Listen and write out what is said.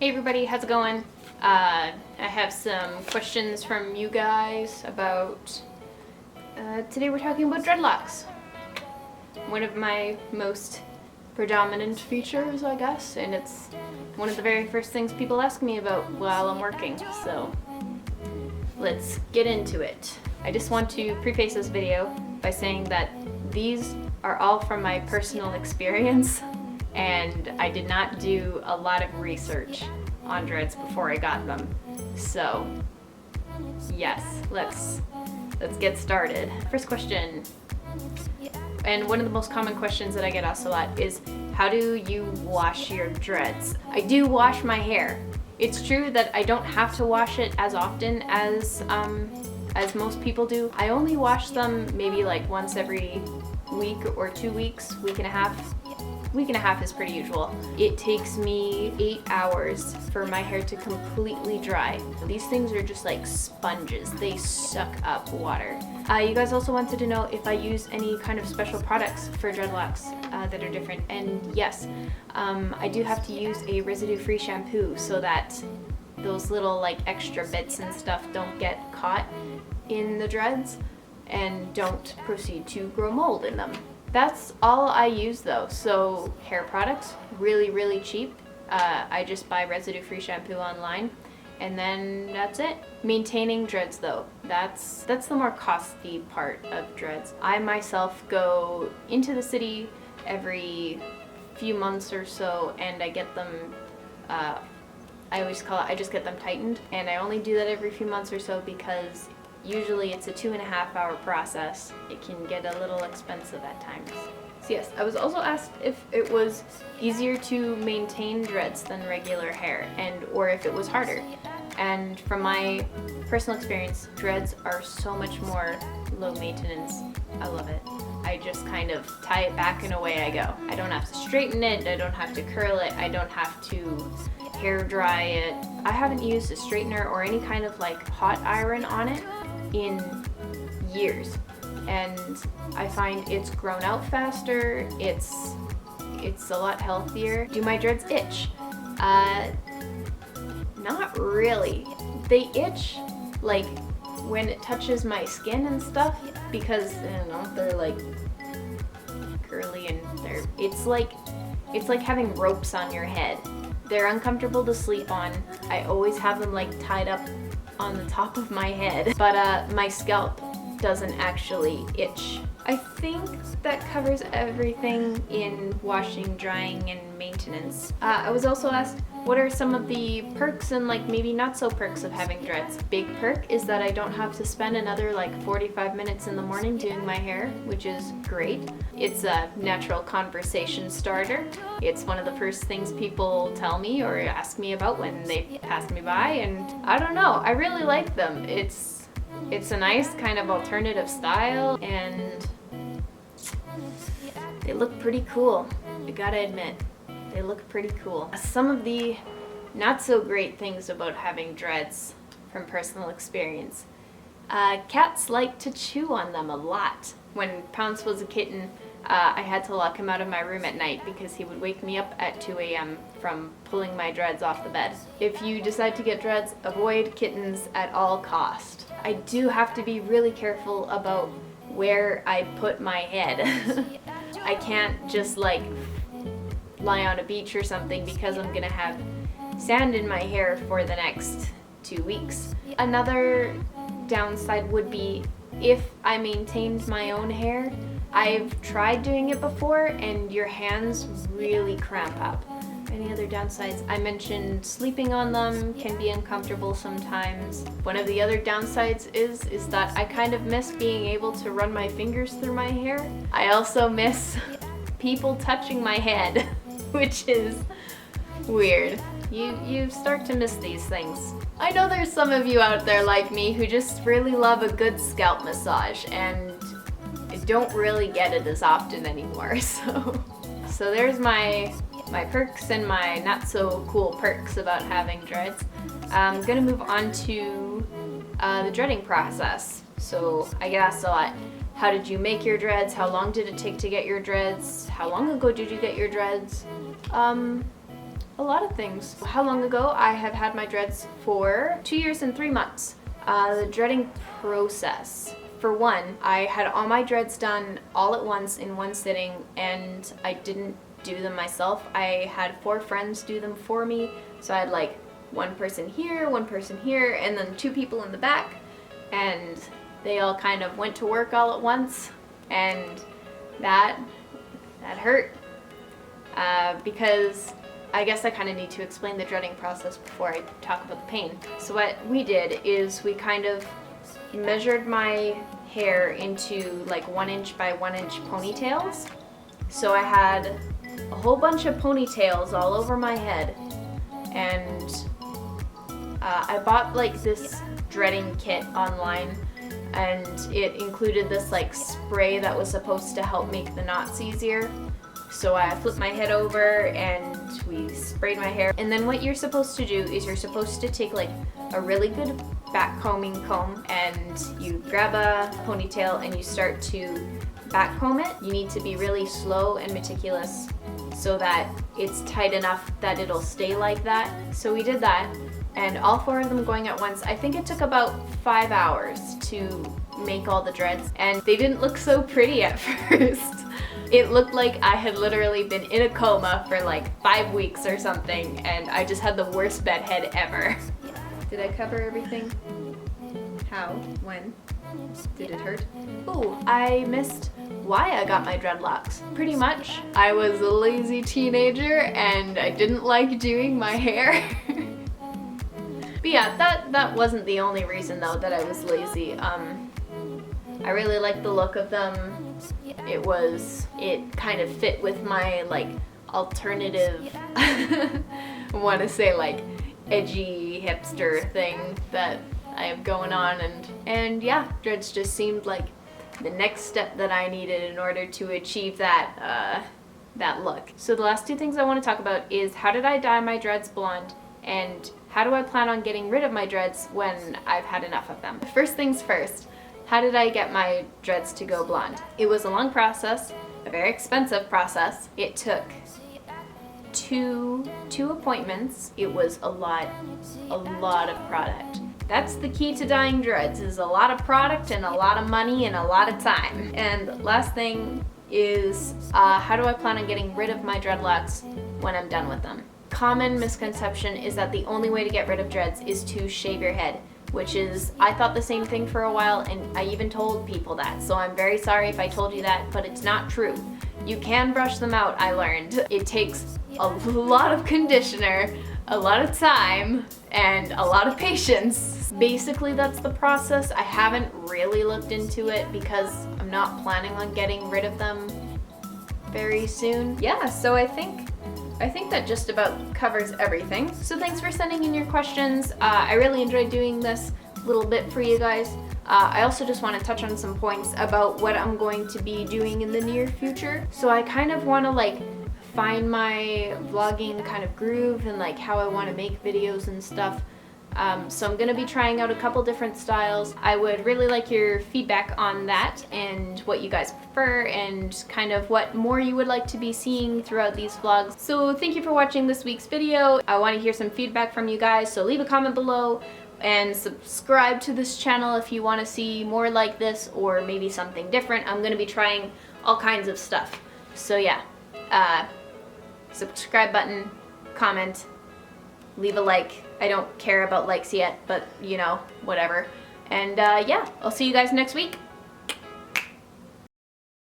Hey everybody, how's it going? I have some questions from you guys about, today we're talking about dreadlocks. One of my most predominant features, I guess, and it's one of the very first things people ask me about while I'm working, so let's get into it. I just want to preface this video by saying that these are all from my personal experience, and I did not do a lot of research on dreads before I got them. So yes, let's get started. First question, and one of the most common questions that I get asked a lot, is how do you wash your dreads? I do wash my hair. It's true that I don't have to wash it as often as most people do. I only wash them maybe like once every week or 2 weeks, week and a half. Week and a half is pretty usual. It takes me 8 hours for my hair to completely dry. These things are just like sponges. They suck up water. You guys also wanted to know if I use any kind of special products for dreadlocks that are different. And yes, I do have to use a residue-free shampoo so that those little like extra bits and stuff don't get caught in the dreads and don't proceed to grow mold in them. That's all I use though. So hair products, really cheap. I just buy residue-free shampoo online, and then that's it. Maintaining dreads though, that's the more costly part of dreads. I myself go into the city every few months or so, and I get them, I just get them tightened, and I only do that every few months or so because usually it's a 2.5 hour process. It can get a little expensive at times. So yes, I was also asked if it was easier to maintain dreads than regular hair, or if it was harder. And from my personal experience, dreads are so much more low maintenance. I love it. I just kind of tie it back and away I go. I don't have to straighten it, I don't have to curl it, I don't have to hair dry it. I haven't used a straightener or any kind of like hot iron on it in years, and I find it's grown out faster. It's a lot healthier. Do my dreads itch? Not really. They itch like when it touches my skin and stuff, because I don't know, they're like curly and it's like having ropes on your head. They're uncomfortable to sleep on. I always have them like tied up on the top of my head, but my scalp doesn't actually itch. I think that covers everything in washing, drying, and maintenance. I was also asked, what are some of the perks and like maybe not so perks of having dreads? Big perk is that I don't have to spend another like 45 minutes in the morning doing my hair, which is great. It's a natural conversation starter. It's one of the first things people tell me or ask me about when they pass me by, and I don't know, I really like them. It's a nice kind of alternative style, and they look pretty cool. I gotta admit, they look pretty cool. Some of the not so great things about having dreads from personal experience. Cats like to chew on them a lot. When Pounce was a kitten, I had to lock him out of my room at night because he would wake me up at 2 a.m. from pulling my dreads off the bed. If you decide to get dreads, avoid kittens at all cost. I do have to be really careful about where I put my head. I can't just like lie on a beach or something because I'm gonna have sand in my hair for the next 2 weeks. Another downside would be if I maintained my own hair. I've tried doing it before and your hands really cramp up. Any other downsides? I mentioned sleeping on them can be uncomfortable sometimes. One of the other downsides is that I kind of miss being able to run my fingers through my hair. I also miss people touching my head, which is weird. You start to miss these things. I know there's some of you out there like me who just really love a good scalp massage, and don't really get it as often anymore. So there's my perks and my not so cool perks about having dreads. I'm gonna move on to the dreading process. So I get asked a lot, how did you make your dreads? How long did it take to get your dreads? How long ago did you get your dreads? a lot of things. How long ago? I have had my dreads for 2 years and 3 months. The dreading process. For one, I had all my dreads done all at once in one sitting, and I didn't do them myself. I had 4 friends do them for me, so I had like one person here, and then 2 people in the back, and they all kind of went to work all at once, and that hurt because I guess I kind of need to explain the dreading process before I talk about the pain. So what we did is we kind of measured my hair into like 1 inch by 1 inch ponytails. So I had a whole bunch of ponytails all over my head, and I bought like this dreading kit online, and it included this like spray that was supposed to help make the knots easier. So I flipped my head over and we sprayed my hair. And then what you're supposed to do is you're supposed to take like a really good back combing comb, and you grab a ponytail and you start to back comb it. You need to be really slow and meticulous so that it's tight enough that it'll stay like that. So we did that, and all 4 of them going at once. I think it took about 5 hours to make all the dreads, and they didn't look so pretty at first. It looked like I had literally been in a coma for like 5 weeks or something, and I just had the worst bedhead ever. Did I cover everything? How? When? Did it hurt? Ooh, I missed why I got my dreadlocks. Pretty much, I was a lazy teenager and I didn't like doing my hair. But yeah, that wasn't the only reason though that I was lazy. I really liked the look of them. It kind of fit with my like alternative, I want to say like edgy hipster thing that I have going on, and yeah, dreads just seemed like the next step that I needed in order to achieve that look. So the last 2 things I want to talk about is how did I dye my dreads blonde, and how do I plan on getting rid of my dreads when I've had enough of them. First things first, how did I get my dreads to go blonde? It was a long process, a very expensive process. It took two appointments. It was a lot of product. That's the key to dyeing dreads, is a lot of product and a lot of money and a lot of time. And last thing is, how do I plan on getting rid of my dreadlocks when I'm done with them? Common misconception is that the only way to get rid of dreads is to shave your head, which is, I thought the same thing for a while, and I even told people that, so I'm very sorry if I told you that, but it's not true. You can brush them out, I learned. It takes a lot of conditioner, a lot of time, and a lot of patience. Basically, that's the process. I haven't really looked into it because I'm not planning on getting rid of them very soon. Yeah, so I think that just about covers everything. So thanks for sending in your questions. I really enjoyed doing this little bit for you guys. I also just want to touch on some points about what I'm going to be doing in the near future. So I kind of want to like find my vlogging kind of groove and like how I want to make videos and stuff. So I'm going to be trying out a couple different styles. I would really like your feedback on that and what you guys prefer and kind of what more you would like to be seeing throughout these vlogs. So thank you for watching this week's video. I want to hear some feedback from you guys, so leave a comment below and subscribe to this channel if you want to see more like this or maybe something different. I'm going to be trying all kinds of stuff. So yeah, subscribe button, comment, leave a like. I don't care about likes yet, but you know, whatever. And yeah, I'll see you guys next week.